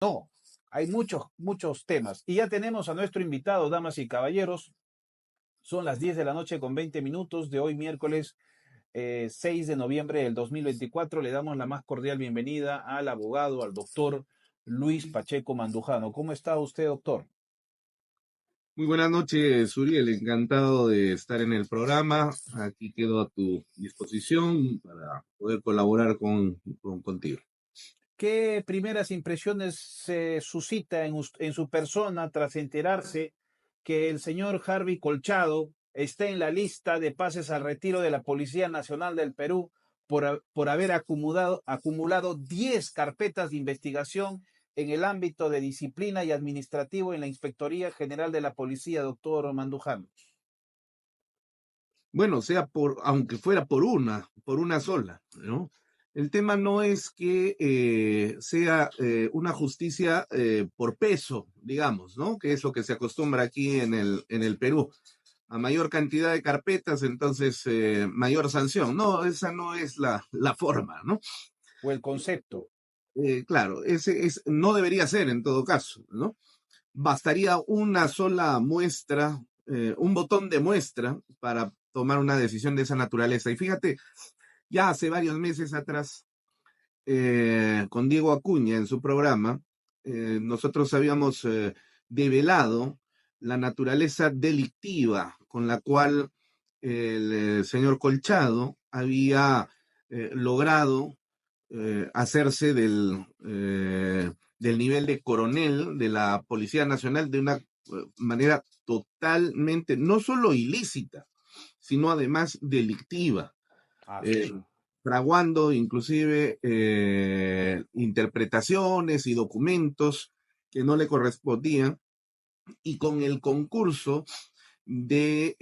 No, hay muchos temas. Y ya tenemos a nuestro invitado, damas y caballeros. Son las 10 de la noche con 20 minutos de hoy, miércoles 6 de noviembre del 2024. Le damos la más cordial bienvenida al abogado, al doctor Luis Pacheco Mandujano. ¿Cómo está usted, doctor? Muy buenas noches, Uriel. Encantado de estar en el programa. Aquí quedo a tu disposición para poder colaborar contigo. ¿Qué primeras impresiones se suscita en su persona tras enterarse que el señor Harvey Colchado está en la lista de pases al retiro de la Policía Nacional del Perú por haber acumulado 10 carpetas de investigación en el ámbito de disciplina y administrativo en la Inspectoría General de la Policía, doctor Mandujano? Bueno, aunque fuera por una sola, ¿no? El tema no es que sea una justicia por peso, digamos, ¿no? Que es lo que se acostumbra aquí en el Perú. A mayor cantidad de carpetas, entonces mayor sanción. No, esa no es la forma, ¿no? ¿O el concepto? Claro, no debería ser en todo caso, ¿no? Bastaría una sola muestra, un botón de muestra para tomar una decisión de esa naturaleza. Y fíjate, ya hace varios meses atrás, con Diego Acuña en su programa, nosotros habíamos develado la naturaleza delictiva con la cual el señor Colchado había logrado hacerse del nivel de coronel de la Policía Nacional de una manera totalmente, no solo ilícita, sino además delictiva, Ah, eh, sí. fraguando inclusive interpretaciones y documentos que no le correspondían, y con el concurso de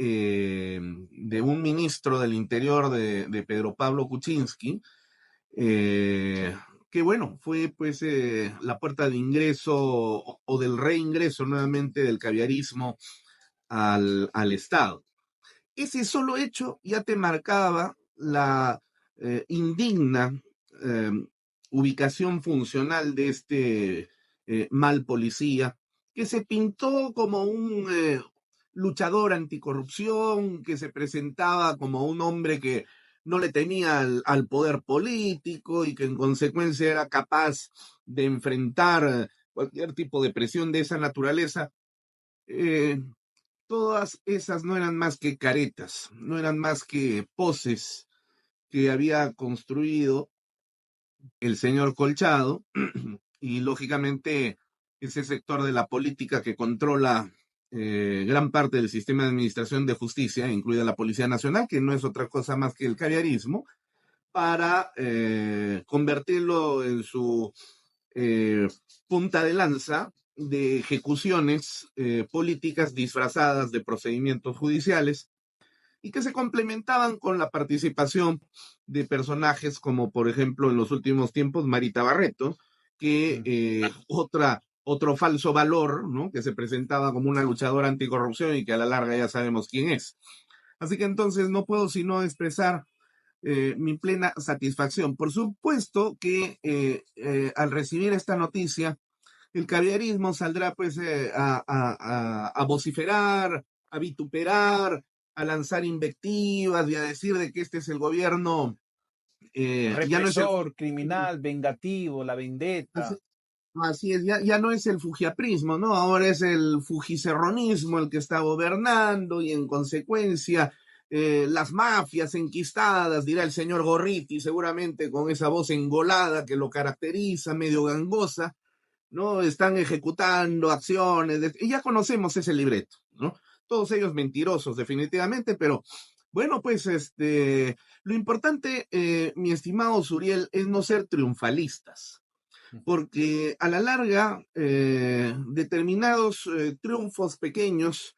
un ministro del Interior de Pedro Pablo Kuczynski, eh, que bueno, fue pues la puerta de ingreso o del reingreso nuevamente del caviarismo al Estado. Ese solo hecho ya te marcaba la indigna eh, ubicación funcional de este mal policía, que se pintó como un luchador anticorrupción, que se presentaba como un hombre que no le temía al poder político y que en consecuencia era capaz de enfrentar cualquier tipo de presión de esa naturaleza. Eh, Todas esas no eran más que caretas, no eran más que poses que había construido el señor Colchado y lógicamente ese sector de la política que controla gran parte del sistema de administración de justicia, incluida la Policía Nacional, que no es otra cosa más que el caviarismo, para convertirlo en su eh, punta de lanza de ejecuciones políticas disfrazadas de procedimientos judiciales y que se complementaban con la participación de personajes como, por ejemplo, en los últimos tiempos, Marita Barreto, que Mm. otro falso valor, ¿no? Que se presentaba como una luchadora anticorrupción y que a la larga ya sabemos quién es. Así que entonces no puedo sino expresar mi plena satisfacción. Por supuesto que al recibir esta noticia, el caviarismo saldrá pues a vociferar, a vituperar, a lanzar invectivas y a decir de que este es el gobierno, ya no es el... Represor, criminal, vengativo, la Así, vendetta. así es, ya no es el fujiaprismo, ¿no? Ahora es el fujicerronismo el que está gobernando y en consecuencia las mafias enquistadas, dirá el señor Gorriti, seguramente con esa voz engolada que lo caracteriza, medio gangosa, ¿no? Están ejecutando acciones, y ya conocemos ese libreto, ¿no? Todos ellos mentirosos, definitivamente, pero bueno, pues lo importante, mi estimado Suriel, es no ser triunfalistas, porque a la larga, determinados triunfos pequeños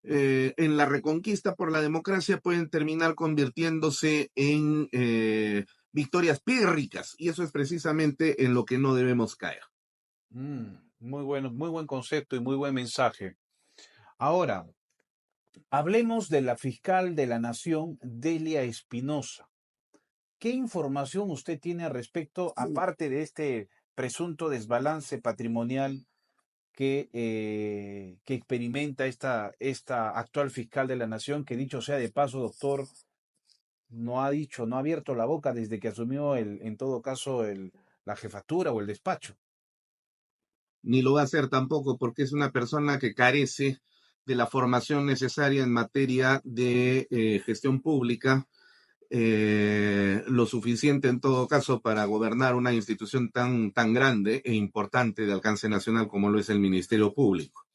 en la reconquista por la democracia pueden terminar convirtiéndose en victorias pírricas, y eso es precisamente en lo que no debemos caer. Muy bueno, muy buen concepto y muy buen mensaje. Ahora, hablemos de la fiscal de la Nación, Delia Espinosa. ¿Qué información usted tiene al respecto, aparte de este presunto desbalance patrimonial que experimenta esta actual fiscal de la Nación, que dicho sea de paso, doctor, no ha dicho, no ha abierto la boca desde que asumió en todo caso, la jefatura o el despacho. Ni lo va a hacer tampoco porque es una persona que carece de la formación necesaria en materia de gestión pública, lo suficiente en todo caso para gobernar una institución tan grande e importante de alcance nacional como lo es el Ministerio Público.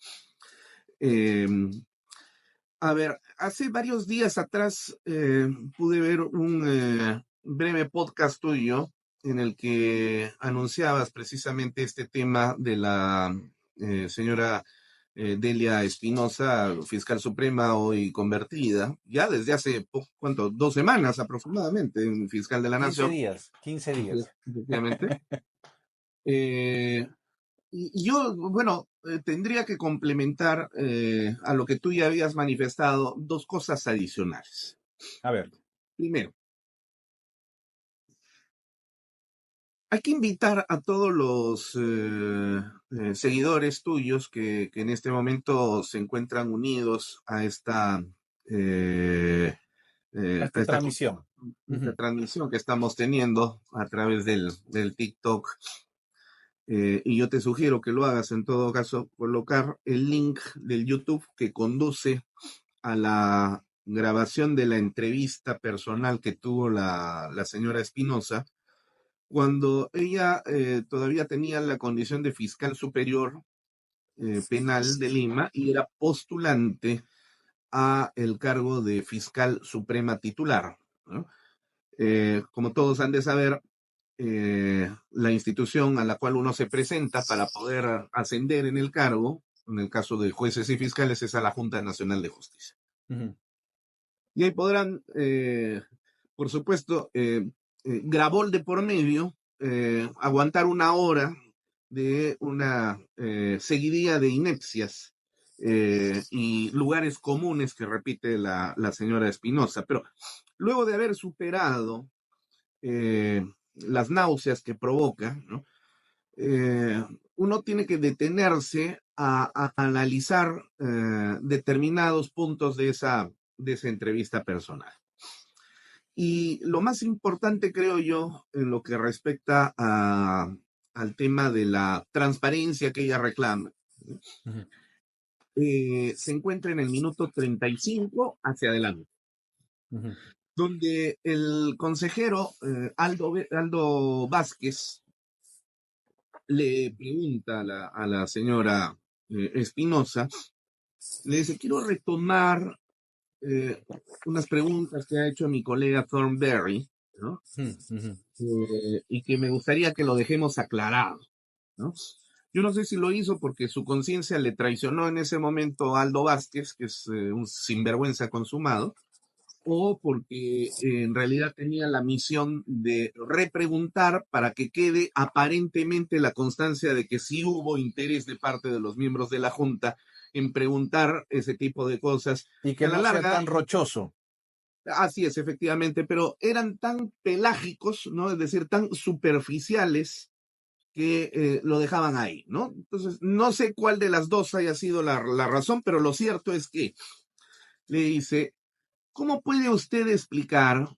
Eh, a ver, hace varios días atrás pude ver un breve podcast tuyo en el que anunciabas precisamente este tema de la señora Delia Espinosa, fiscal suprema hoy convertida, ya desde hace, ¿cuánto? 2 semanas aproximadamente, en fiscal de la 15 Nación. días, 15 días. Efectivamente. Eh, y yo, bueno, tendría que complementar a lo que tú ya habías manifestado dos cosas adicionales. A ver. Primero, hay que invitar a todos los seguidores tuyos que en este momento se encuentran unidos a esta, a esta Transmisión. transmisión que estamos teniendo a través del TikTok. Y yo te sugiero que lo hagas en todo caso, colocar el link del YouTube que conduce a la grabación de la entrevista personal que tuvo la señora Espinosa, cuando ella todavía tenía la condición de fiscal superior penal de Lima y era postulante a el cargo de fiscal suprema titular, ¿no? Como todos han de saber, la institución a la cual uno se presenta para poder ascender en el cargo, en el caso de jueces y fiscales, es a la Junta Nacional de Justicia. Y ahí podrán, por supuesto, grabó de por medio, aguantar una hora de una seguidilla de inepcias y lugares comunes que repite la señora Espinosa. Pero luego de haber superado las náuseas que provoca, ¿no? Uno tiene que detenerse a analizar determinados puntos de esa entrevista personal. Y lo más importante, creo yo, en lo que respecta al tema de la transparencia que ella reclama, se encuentra en el minuto 35 hacia adelante, donde el consejero Aldo Vázquez le pregunta a la señora Espinosa, le dice, quiero retomar unas preguntas que ha hecho mi colega Thornberry, ¿no? Y que me gustaría que lo dejemos aclarado, ¿no? Yo no sé si lo hizo porque su conciencia le traicionó en ese momento a Aldo Vázquez, que es un sinvergüenza consumado, o porque en realidad tenía la misión de repreguntar para que quede aparentemente la constancia de que sí hubo interés de parte de los miembros de la Junta en preguntar ese tipo de cosas. Y que a la no sea larga, tan rochoso. así es, efectivamente, pero eran tan pelágicos, ¿no? Es decir, tan superficiales que lo dejaban ahí, ¿no? Entonces, no sé cuál de las dos haya sido la razón, pero lo cierto es que le dice, ¿cómo puede usted explicar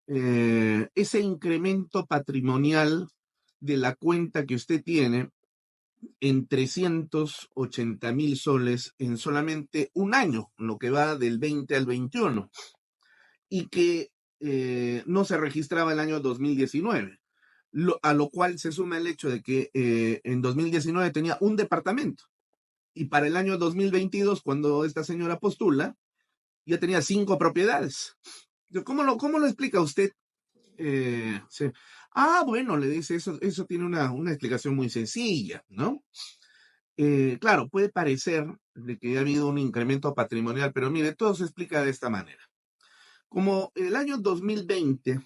ese incremento patrimonial de la cuenta que usted tiene en 380,000 soles en solamente un año, lo que va del 20 al 21, y que no se registraba el año 2019? A lo cual se suma el hecho de que en 2019 tenía un departamento y para el año 2022, cuando esta señora postula, ya tenía 5 propiedades. ¿Cómo lo explica usted? Sí. Bueno, le dice, eso tiene una explicación muy sencilla, ¿no? Claro, puede parecer de que ha habido un incremento patrimonial, pero mire, todo se explica de esta manera. Como el año 2020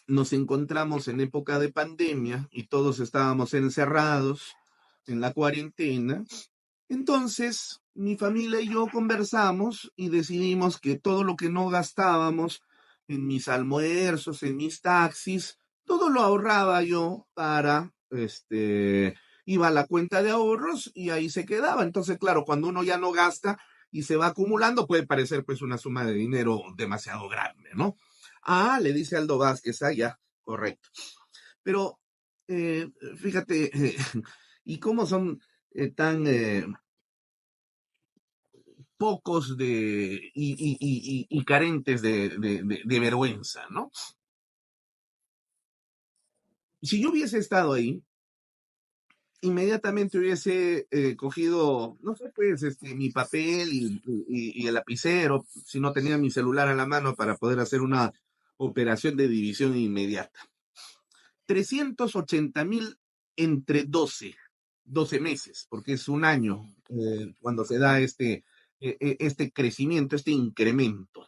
nos encontramos en época de pandemia y todos estábamos encerrados en la cuarentena, entonces mi familia y yo conversamos y decidimos que todo lo que no gastábamos en mis almuerzos, en mis taxis, todo lo ahorraba yo para iba a la cuenta de ahorros y ahí se quedaba. Entonces, claro, cuando uno ya no gasta y se va acumulando, puede parecer pues una suma de dinero demasiado grande, ¿no? Ah, le dice Aldo Vázquez, ah, ya, correcto. Pero, fíjate, ¿y cómo son tan pocos y carentes de vergüenza, ¿no? Si yo hubiese estado ahí, inmediatamente hubiese cogido, no sé, pues, mi papel y el lapicero, si no tenía mi celular a la mano para poder hacer una operación de división inmediata. 380,000 entre 12 meses, porque es un año cuando se da este crecimiento, este incremento.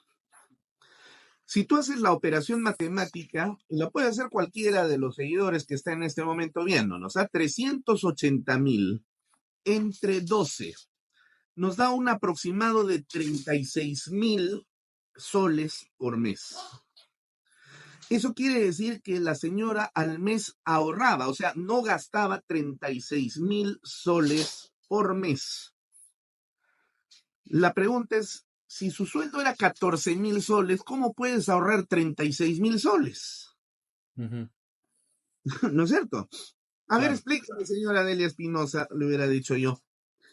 Si tú haces la operación matemática, la puede hacer cualquiera de los seguidores que está en este momento viéndonos, a 380,000 entre 12 nos da un aproximado de 36,000 soles por mes. Eso quiere decir que la señora al mes ahorraba, o sea, no gastaba 36,000 soles por mes. La pregunta es, si su sueldo era 14,000 soles, ¿cómo puedes ahorrar 36,000 soles? ¿No es cierto? A ver, Claro. explícame, señora Delia Espinosa, le hubiera dicho yo.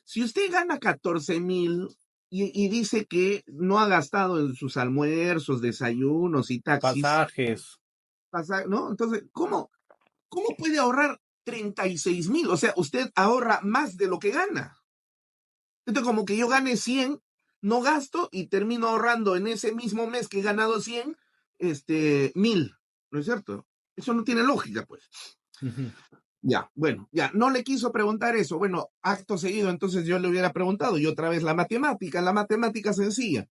Si usted gana 14,000 y dice que no ha gastado en sus almuerzos, desayunos y taxis, Pasajes. ¿no? Entonces, ¿cómo puede ahorrar 36,000? O sea, usted ahorra más de lo que gana. Entonces, como que yo gane 100, no gasto y termino ahorrando en ese mismo mes que he ganado 100, 1,000. ¿No es cierto? Eso no tiene lógica, pues. Ya, bueno, ya, no le quiso preguntar eso. Bueno, acto seguido, entonces yo le hubiera preguntado, y otra vez la matemática sencilla.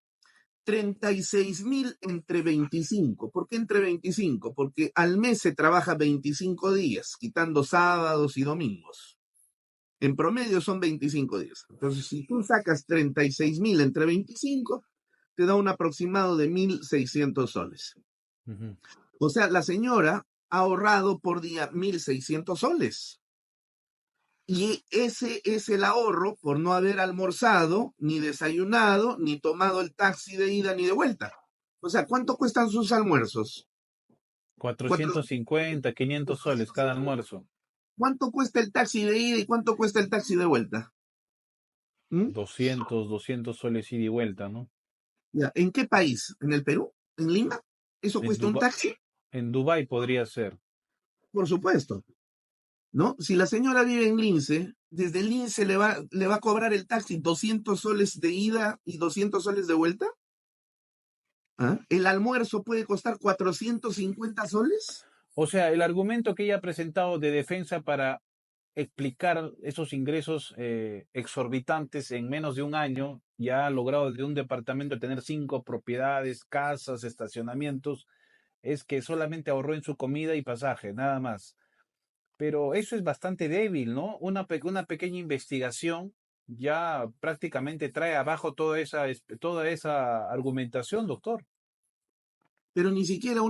36,000 entre 25. ¿Por qué entre 25? Porque al mes se trabaja 25 días, quitando sábados y domingos. En promedio son 25 días. Entonces, si tú sacas 36,000 entre 25, te da un aproximado de 1,600 soles. O sea, la señora ha ahorrado por día 1,600 soles. Y ese es el ahorro por no haber almorzado, ni desayunado, ni tomado el taxi de ida ni de vuelta. O sea, ¿cuánto cuestan sus almuerzos? 450, 500 soles cada almuerzo. ¿Cuánto cuesta el taxi de ida y cuánto cuesta el taxi de vuelta? ¿Mm? 200 soles ida y vuelta, ¿no? Ya, ¿en qué país? ¿En el Perú? ¿En Lima? ¿Eso En cuesta un taxi? en Dubái podría ser. Por supuesto, ¿no? Si la señora vive en Lince, desde Lince le va a cobrar el taxi 200 soles de ida y 200 soles de vuelta. ¿Ah? ¿El almuerzo puede costar 450 soles? O sea, el argumento que ella ha presentado de defensa para explicar esos ingresos exorbitantes en menos de un año, ya ha logrado de un departamento tener 5 propiedades, casas, estacionamientos, es que solamente ahorró en su comida y pasaje, nada más. Pero eso es bastante débil, ¿no? Una pequeña investigación ya prácticamente trae abajo toda esa argumentación, doctor. Pero ni siquiera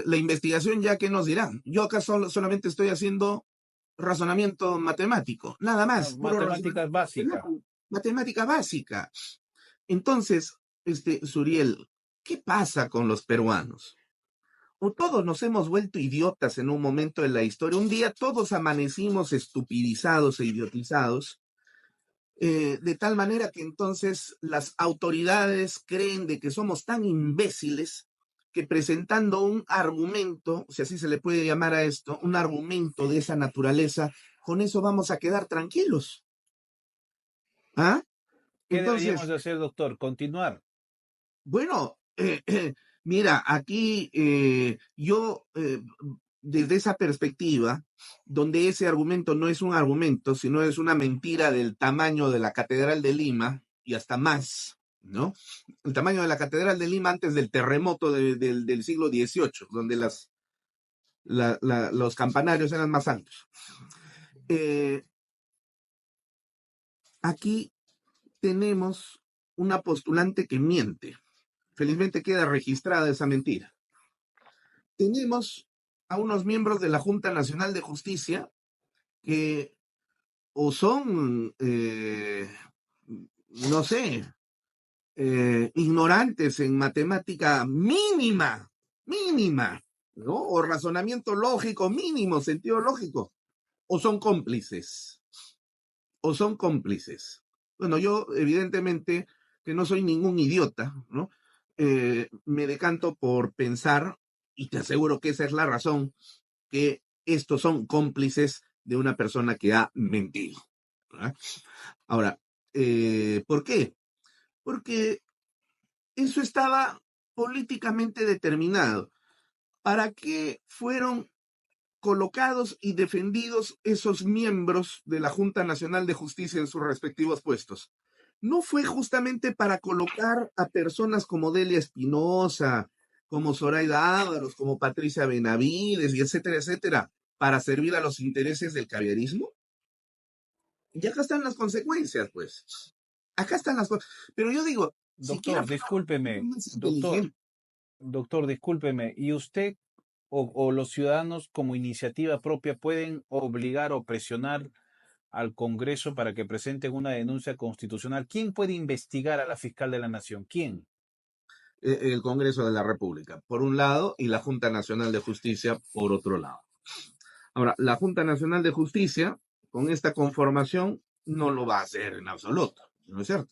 la investigación ya que nos dirá. Yo acá solamente estoy haciendo razonamiento matemático, nada Ah, más, puro matemáticas razonamiento básicas. matemático, matemática básica. Entonces, Suriel, ¿qué pasa con los peruanos? O todos nos hemos vuelto idiotas en un momento de la historia. Un día todos amanecimos estupidizados e idiotizados, de tal manera que entonces las autoridades creen de que somos tan imbéciles que presentando un argumento, si así se le puede llamar a esto, un argumento de esa naturaleza, con eso vamos a quedar tranquilos. ¿Ah? ¿Qué deberíamos Entonces, de hacer, doctor? Continuar. bueno, mira, aquí yo, desde esa perspectiva, donde ese argumento no es un argumento, sino es una mentira del tamaño de la Catedral de Lima y hasta más, ¿no? El tamaño de la Catedral de Lima antes del terremoto del siglo XVIII, donde los campanarios eran más altos. Aquí tenemos una postulante que miente. Felizmente queda registrada esa mentira. Tenemos a unos miembros de la Junta Nacional de Justicia que o son, no sé, ignorantes en matemática mínima, ¿no? O razonamiento lógico mínimo, sentido lógico, o son cómplices, Bueno, yo evidentemente que no soy ningún idiota, ¿no? Me decanto por pensar, y te aseguro que esa es la razón, que estos son cómplices de una persona que ha mentido, ¿verdad? Ahora, ¿por qué? Porque eso estaba políticamente determinado. ¿Para qué fueron colocados y defendidos esos miembros de la Junta Nacional de Justicia en sus respectivos puestos? No fue justamente para colocar a personas como Delia Espinosa, como Zoraida Ábalos, como Patricia Benavides, y etcétera, etcétera, para servir a los intereses del caviarismo. Y acá están las consecuencias, pues. Acá están las cosas. Pero yo digo, siquiera Doctor, fuera discúlpeme, más doctor, inteligente. doctor, discúlpeme. ¿Y usted o los ciudadanos como iniciativa propia pueden obligar o presionar al Congreso para que presenten una denuncia constitucional? ¿Quién puede investigar a la fiscal de la Nación? ¿Quién? El Congreso de la República, por un lado, y la Junta Nacional de Justicia, por otro lado. Ahora, la Junta Nacional de Justicia, con esta conformación, no lo va a hacer en absoluto, ¿no es cierto?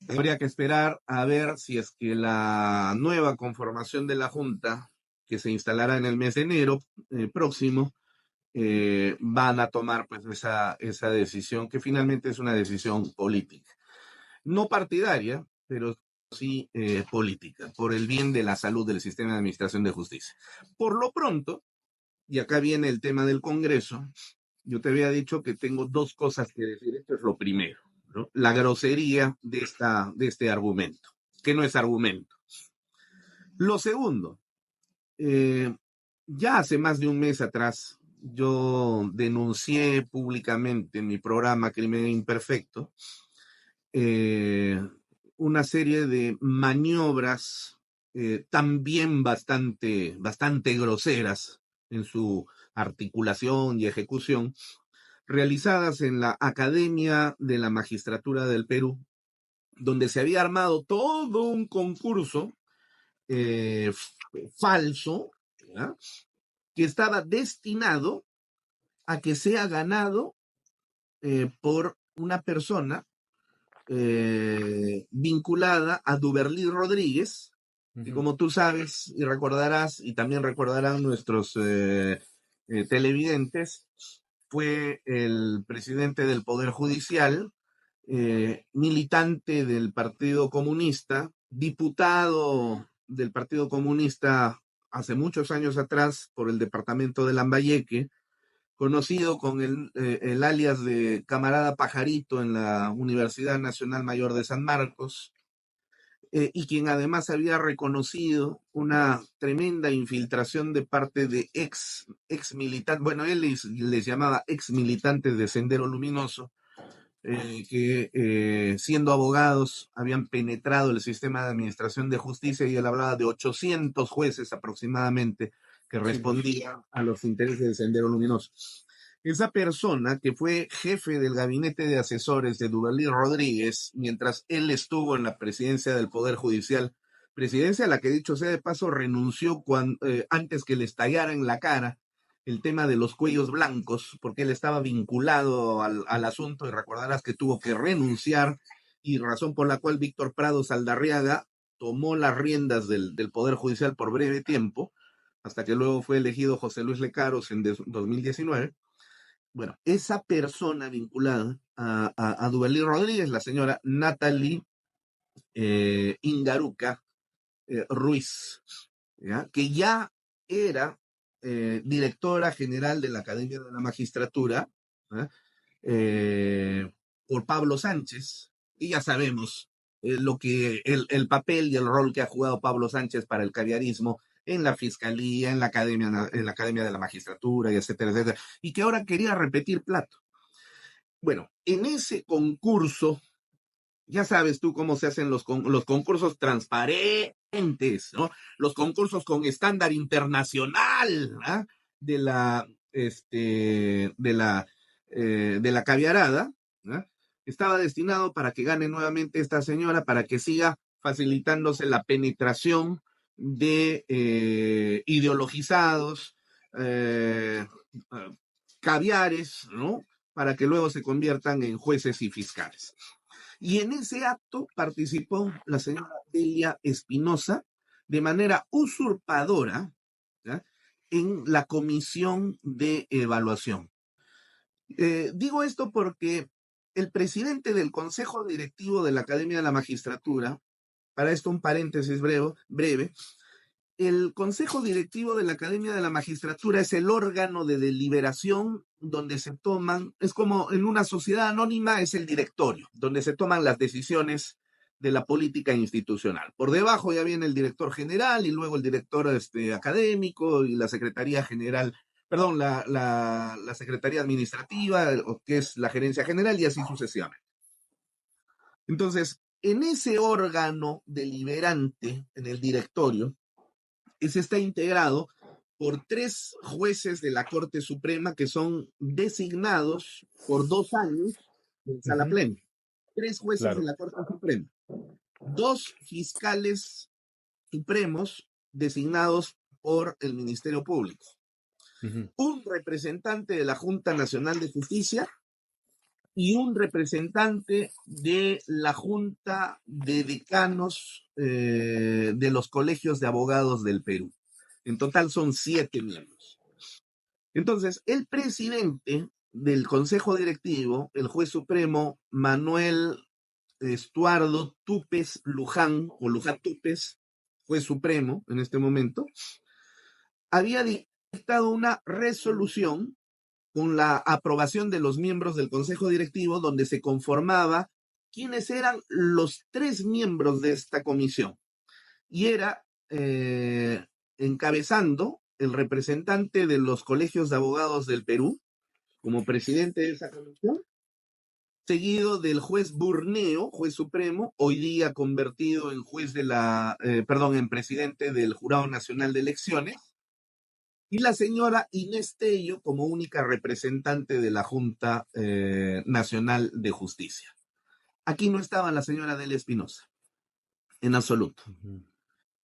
Habría que esperar a ver si es que la nueva conformación de la Junta, que se instalará en el mes de enero próximo, van a tomar pues esa decisión, que finalmente es una decisión política. No partidaria, pero sí política, por el bien de la salud del sistema de administración de justicia. Por lo pronto, y acá viene el tema del Congreso, yo te había dicho que tengo dos cosas que decir. Esto es lo primero, ¿no? La grosería de este argumento, que no es argumento. Lo segundo, ya hace más de un mes atrás, yo denuncié públicamente en mi programa Crimen Imperfecto una serie de maniobras también bastante groseras en su articulación y ejecución, realizadas en la Academia de la Magistratura del Perú, donde se había armado todo un concurso falso, ¿ya?, que estaba destinado a que sea ganado por una persona vinculada a Duberly Rodríguez, que Ujú. como tú sabes y recordarás, y también recordarán nuestros televidentes, fue el presidente del Poder Judicial, militante del Partido Comunista, diputado del Partido Comunista hace muchos años atrás por el departamento de Lambayeque, conocido con el alias de Camarada Pajarito en la Universidad Nacional Mayor de San Marcos, y quien además había reconocido una tremenda infiltración de parte de ex militantes, bueno, él les llamaba ex militantes de Sendero Luminoso, que siendo abogados habían penetrado el sistema de administración de justicia, y él hablaba de 800 jueces aproximadamente que Sí, pues. respondían a los intereses de Sendero Luminoso. Esa persona, que fue jefe del gabinete de asesores de Duvalí Rodríguez mientras él estuvo en la presidencia del Poder Judicial, presidencia a la que, dicho sea de paso, renunció antes que le estallara en la cara el tema de los cuellos blancos, porque él estaba vinculado al asunto, y recordarás que tuvo que renunciar, y razón por la cual Víctor Prado Saldarriaga tomó las riendas del Poder Judicial por breve tiempo, hasta que luego fue elegido José Luis Lecaros en 2019. Bueno, esa persona vinculada a Duvalí Rodríguez, la señora Natalie Ingaruca Ruiz, ¿ya?, que ya era directora general de la Academia de la Magistratura, ¿eh? Por Pablo Sánchez, y ya sabemos el papel y el rol que ha jugado Pablo Sánchez para el caviarismo en la Fiscalía, en la Academia de la Magistratura, y etcétera, etcétera, y que ahora quería repetir plato. Bueno, en ese concurso, ya sabes tú cómo se hacen los concursos transparentes, ¿no? Los concursos con estándar internacional, ¿ah?, de la de la caviarada, ¿no? Estaba destinado para que gane nuevamente esta señora, para que siga facilitándose la penetración de ideologizados, eh, caviares, ¿no? Para que luego se conviertan en jueces y fiscales. Y en ese acto participó la señora Delia Espinosa de manera usurpadora, ¿ya?, en la comisión de evaluación. Digo esto porque el presidente del Consejo Directivo de la Academia de la Magistratura, para esto un paréntesis breve, el Consejo Directivo de la Academia de la Magistratura es el órgano de deliberación donde se toman, es como en una sociedad anónima, es el directorio, donde se toman las decisiones de la política institucional. Por debajo ya viene el director general y luego el director académico y la secretaría general, perdón, la secretaría administrativa, que es la gerencia general, y así sucesivamente. Entonces, en ese órgano deliberante, en el directorio, ese está integrado por 3 jueces de la Corte Suprema que son designados por 2 años en sala plena. 3 jueces Claro. de la Corte Suprema. 2 fiscales supremos designados por el Ministerio Público. Un representante de la Junta Nacional de Justicia y un representante de la Junta de Decanos de los colegios de abogados del Perú. En total son 7 miembros. Entonces, el presidente del Consejo Directivo, el juez supremo Manuel Estuardo Túpez Luján, o Luján Túpez, juez supremo en este momento, había dictado una resolución con la aprobación de los miembros del Consejo Directivo, donde se conformaba quiénes eran los 3 miembros de esta comisión. Y era encabezando el representante de los colegios de abogados del Perú, como presidente de esa comisión, seguido del juez Burneo, juez supremo, hoy día convertido en juez de en presidente del Jurado Nacional de Elecciones, y la señora Inés Tello como única representante de la Junta Nacional de Justicia. Aquí no estaba la señora Delia Espinosa, en absoluto.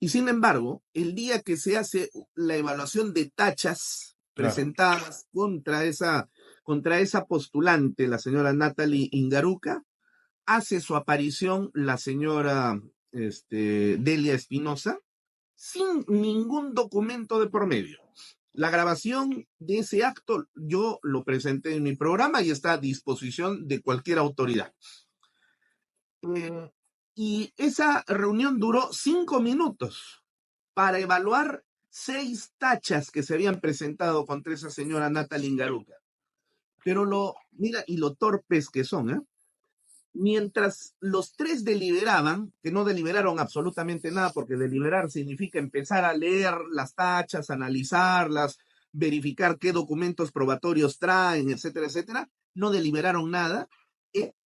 Y sin embargo, el día que se hace la evaluación de tachas presentadas contra esa postulante, la señora Natalie Ingaruca, hace su aparición la señora Delia Espinosa sin ningún documento de por medio. La grabación de ese acto yo lo presenté en mi programa y está a disposición de cualquier autoridad. Y esa reunión duró 5 minutos para evaluar 6 tachas que se habían presentado contra esa señora Natalie Ingaruca. Pero mira, y lo torpes que son, ¿eh? Mientras los 3 deliberaban, que no deliberaron absolutamente nada, porque deliberar significa empezar a leer las tachas, analizarlas, verificar qué documentos probatorios traen, etcétera, etcétera, no deliberaron nada.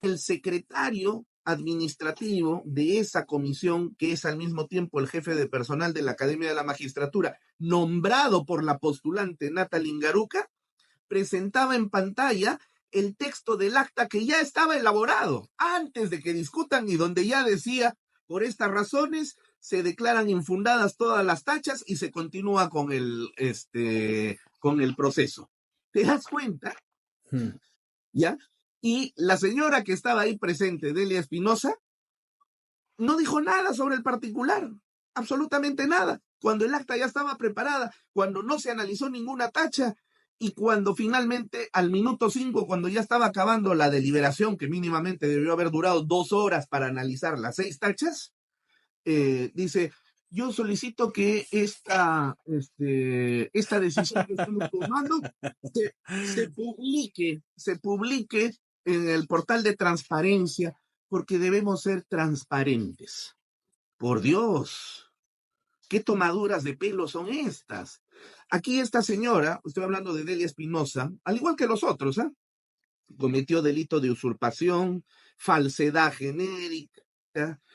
El secretario administrativo de esa comisión, que es al mismo tiempo el jefe de personal de la Academia de la Magistratura, nombrado por la postulante Natalie Ingaruca, presentaba en pantalla el texto del acta que ya estaba elaborado antes de que discutan y donde ya decía, por estas razones se declaran infundadas todas las tachas y se continúa con el proceso. ¿Te das cuenta? ¿Ya? Y la señora que estaba ahí presente, Delia Espinosa, no dijo nada sobre el particular, absolutamente nada, cuando el acta ya estaba preparada, cuando no se analizó ninguna tacha, y cuando finalmente, al minuto 5, cuando ya estaba acabando la deliberación, que mínimamente debió haber durado 2 horas para analizar las 6 tachas, dice, yo solicito que esta decisión que estamos tomando se publique en el portal de transparencia, porque debemos ser transparentes. Por Dios, ¿qué tomaduras de pelo son estas? Aquí esta señora, estoy hablando de Delia Espinosa, al igual que los otros, cometió delito de usurpación, falsedad genérica,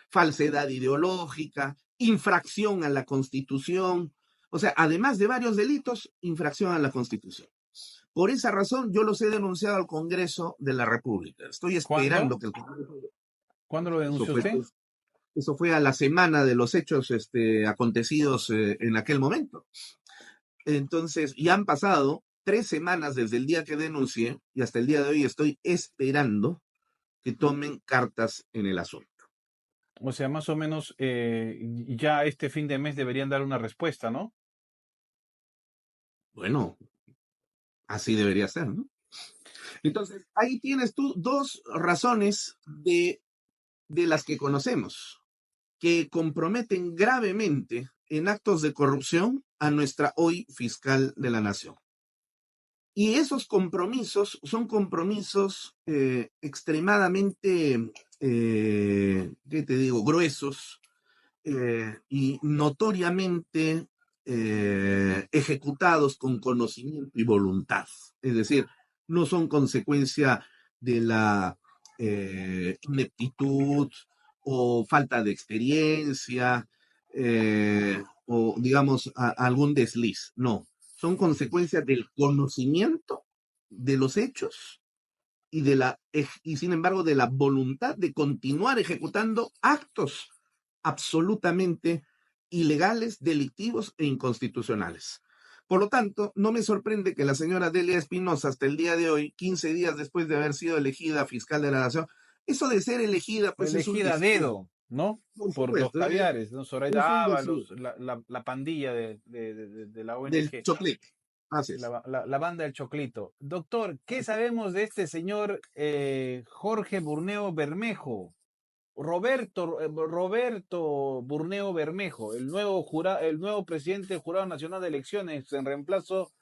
falsedad ideológica, infracción a la Constitución, o sea, además de varios delitos, infracción a la Constitución. Por esa razón, yo los he denunciado al Congreso de la República. Estoy ¿Cuándo? esperando que el Congreso... ¿Cuándo lo Eso denunció fue, usted? pues, eso fue a la semana de los hechos acontecidos en aquel momento. Entonces, ya han pasado 3 semanas desde el día que denuncié y hasta el día de hoy estoy esperando que tomen cartas en el asunto. O sea, más o menos ya este fin de mes deberían dar una respuesta, ¿no? Bueno, así debería ser, ¿no? Entonces, ahí tienes tú dos razones de las que conocemos, que comprometen gravemente en actos de corrupción a nuestra hoy fiscal de la nación. Y esos compromisos son compromisos extremadamente, ¿qué te digo?, gruesos y notoriamente ejecutados con conocimiento y voluntad. Es decir, no son consecuencia de la ineptitud o falta de experiencia o, digamos, algún desliz. No, son consecuencia del conocimiento de los hechos y sin embargo de la voluntad de continuar ejecutando actos absolutamente ilegales, delictivos e inconstitucionales. Por lo tanto, no me sorprende que la señora Delia Espinosa, hasta el día de hoy, 15 días después de haber sido elegida fiscal de la Nación, eso de ser elegida, Fue pues es un elegida a decir, dedo, ¿no? por Por los supuesto, caviares, ¿no? es un Zoraida decir Ábalos, la pandilla de la del ONG, choclete. Así es. la banda del Choclito. Doctor, ¿qué sabemos de este señor Jorge Burneo Bermejo? Roberto Burneo Bermejo, el nuevo presidente del Jurado Nacional de Elecciones, en reemplazo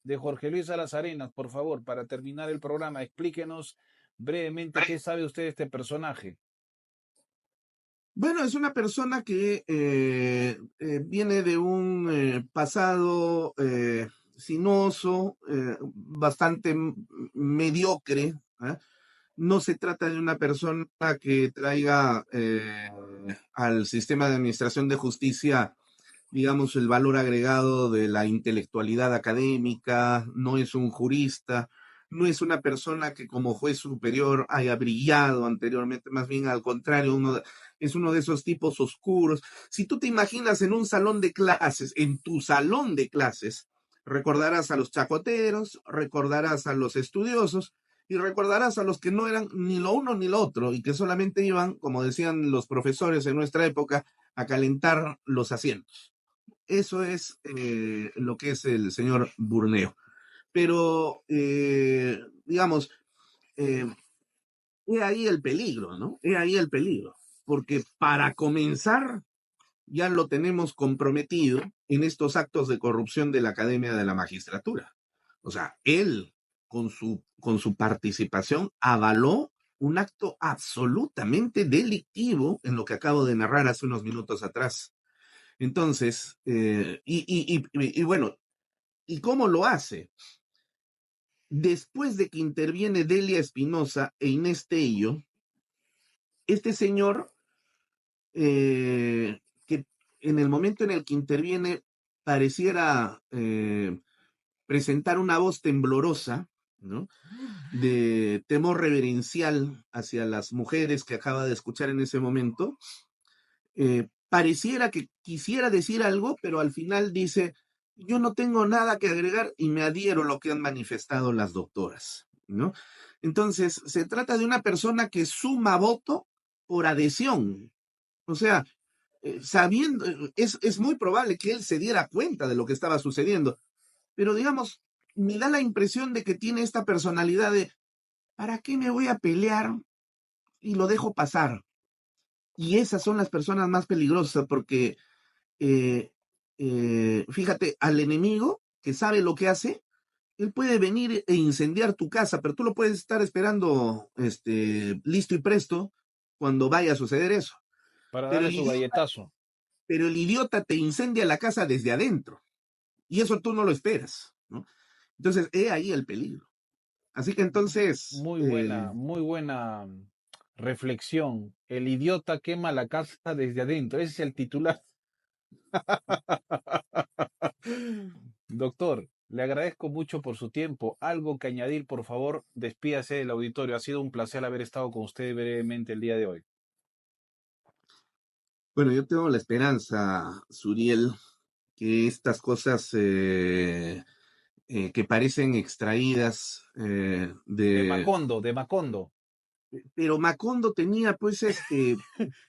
de Jorge Luis Salas Arenas. Por favor, para terminar el programa, explíquenos brevemente qué sabe usted de este personaje. Bueno, es una persona que viene de un pasado sinuoso, bastante mediocre. ¿Eh? No se trata de una persona que traiga al sistema de administración de justicia, digamos, el valor agregado de la intelectualidad académica, no es un jurista, no es una persona que como juez superior haya brillado anteriormente, más bien al contrario, es uno de esos tipos oscuros. Si tú te imaginas en un salón de clases, en tu salón de clases, recordarás a los chacoteros, recordarás a los estudiosos y recordarás a los que no eran ni lo uno ni lo otro y que solamente iban, como decían los profesores en nuestra época, a calentar los asientos. Eso es lo que es el señor Burneo. Pero, digamos, eh, he ahí el peligro, ¿no? He ahí el peligro. Porque para comenzar, ya lo tenemos comprometido en estos actos de corrupción de la Academia de la Magistratura. O sea, él, con su participación, avaló un acto absolutamente delictivo en lo que acabo de narrar hace unos minutos atrás. Entonces, y bueno, ¿y cómo lo hace? Después de que interviene Delia Espinosa e Inés Tello, este señor, que en el momento en el que interviene pareciera presentar una voz temblorosa, ¿no? De temor reverencial hacia las mujeres que acaba de escuchar en ese momento, pareciera que quisiera decir algo, pero al final dice, yo no tengo nada que agregar y me adhiero a lo que han manifestado las doctoras, ¿no? Entonces, se trata de una persona que suma voto por adhesión. O sea, sabiendo, es muy probable que él se diera cuenta de lo que estaba sucediendo, pero digamos, me da la impresión de que tiene esta personalidad de, ¿para qué me voy a pelear y lo dejo pasar? Y esas son las personas más peligrosas porque eh, fíjate, al enemigo que sabe lo que hace, él puede venir e incendiar tu casa, pero tú lo puedes estar esperando listo y presto cuando vaya a suceder eso. Para Pero darle el su idiota, galletazo. pero el idiota te incendia la casa desde adentro y eso tú no lo esperas, ¿no? Entonces, he ahí el peligro. Así que entonces, Muy buena reflexión. El idiota quema la casa desde adentro. Ese es el titular. Doctor, Le agradezco mucho por su tiempo. Algo que añadir, por favor, despídase del auditorio. Ha sido un placer haber estado con usted brevemente el día de hoy. Bueno, yo tengo la esperanza, Suriel, que estas cosas que parecen extraídas De Macondo. pero Macondo tenía pues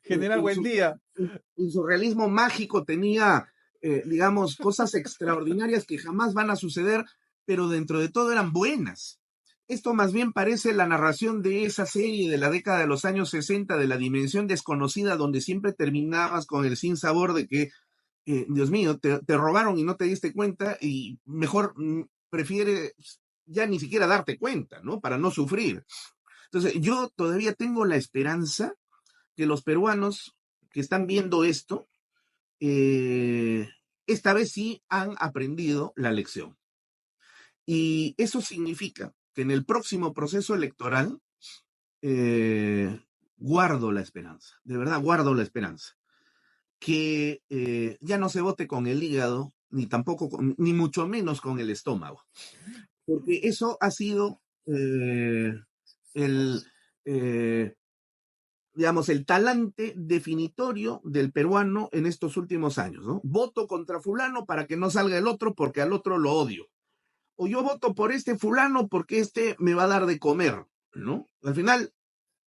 General, en buen su, día. en su realismo mágico tenía, digamos, cosas extraordinarias que jamás van a suceder, pero dentro de todo eran buenas. Esto más bien parece la narración de esa serie de la década de los años 60 de La Dimensión Desconocida, donde siempre terminabas con el sinsabor de que, Dios mío, te robaron y no te diste cuenta y mejor prefieres ya ni siquiera darte cuenta, ¿no? Para no sufrir. Entonces, yo todavía tengo la esperanza que los peruanos que están viendo esto, esta vez sí han aprendido la lección. Y eso significa que en el próximo proceso electoral guardo la esperanza, de verdad guardo la esperanza, que ya no se vote con el hígado, ni tampoco, ni mucho menos con el estómago, porque eso ha sido el, digamos, el talante definitorio del peruano en estos últimos años, ¿no? Voto contra fulano para que no salga el otro porque al otro lo odio. O yo voto por este fulano porque este me va a dar de comer, ¿no? Al final,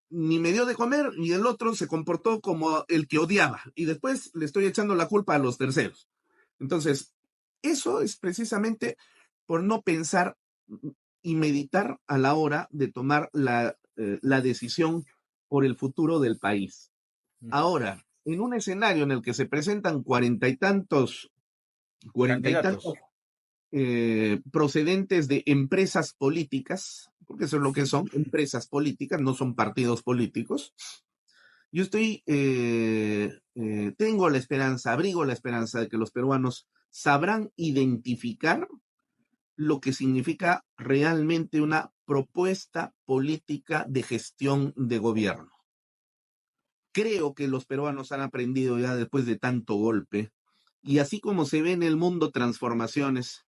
ni me dio de comer y el otro se comportó como el que odiaba. Y después le estoy echando la culpa a los terceros. Entonces, eso es precisamente por no pensar y meditar a la hora de tomar la decisión por el futuro del país. Ahora, en un escenario en el que se presentan cuarenta y tantos procedentes de empresas políticas, porque eso es lo que son, empresas políticas, no son partidos políticos, yo tengo la esperanza, abrigo la esperanza de que los peruanos sabrán identificar lo que significa realmente una propuesta política de gestión de gobierno. Creo que los peruanos han aprendido ya después de tanto golpe, y así como se ve en el mundo transformaciones,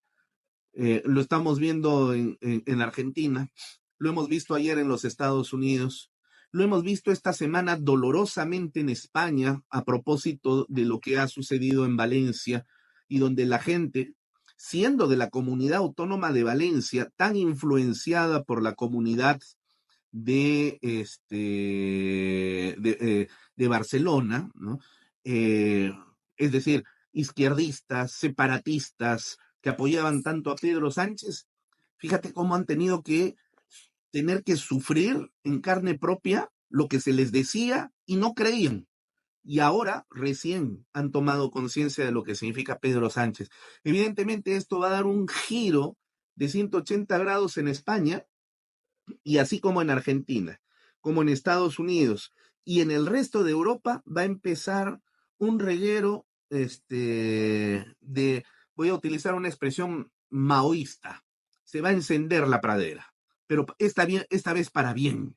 lo estamos viendo en Argentina, lo hemos visto ayer en los Estados Unidos, lo hemos visto esta semana dolorosamente en España a propósito de lo que ha sucedido en Valencia, y donde la gente, siendo de la comunidad autónoma de Valencia, tan influenciada por la comunidad de Barcelona, ¿no? Es decir, izquierdistas, separatistas, que apoyaban tanto a Pedro Sánchez, fíjate cómo han tenido que tener que sufrir en carne propia lo que se les decía y no creían. Y ahora recién han tomado conciencia de lo que significa Pedro Sánchez. Evidentemente esto va a dar un giro de 180 grados en España, y así como en Argentina, como en Estados Unidos y en el resto de Europa, va a empezar un reguero voy a utilizar una expresión maoísta, se va a encender la pradera, pero esta vez para bien,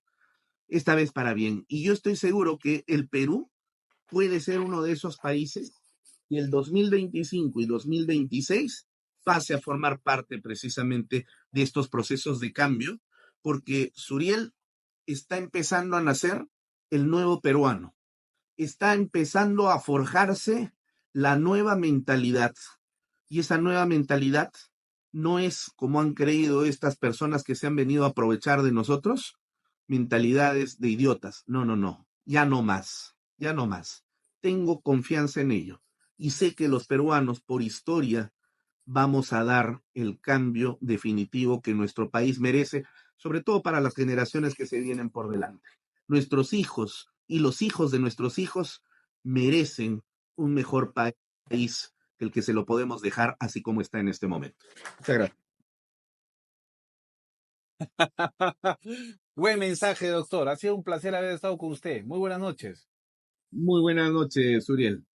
esta vez para bien. Y yo estoy seguro que el Perú puede ser uno de esos países y el 2025 y 2026 pase a formar parte precisamente de estos procesos de cambio, porque Suriel está empezando a nacer el nuevo peruano, está empezando a forjarse la nueva mentalidad, y esa nueva mentalidad no es, como han creído estas personas que se han venido a aprovechar de nosotros, mentalidades de idiotas. No, no, no, ya no más, ya no más. Tengo confianza en ello y sé que los peruanos, por historia, vamos a dar el cambio definitivo que nuestro país merece, sobre todo para las generaciones que se vienen por delante. Nuestros hijos y los hijos de nuestros hijos merecen un mejor país que el que se lo podemos dejar así como está en este momento. Muchas gracias. Buen mensaje, doctor. Ha sido un placer haber estado con usted. Muy buenas noches. Muy buenas noches, Uriel.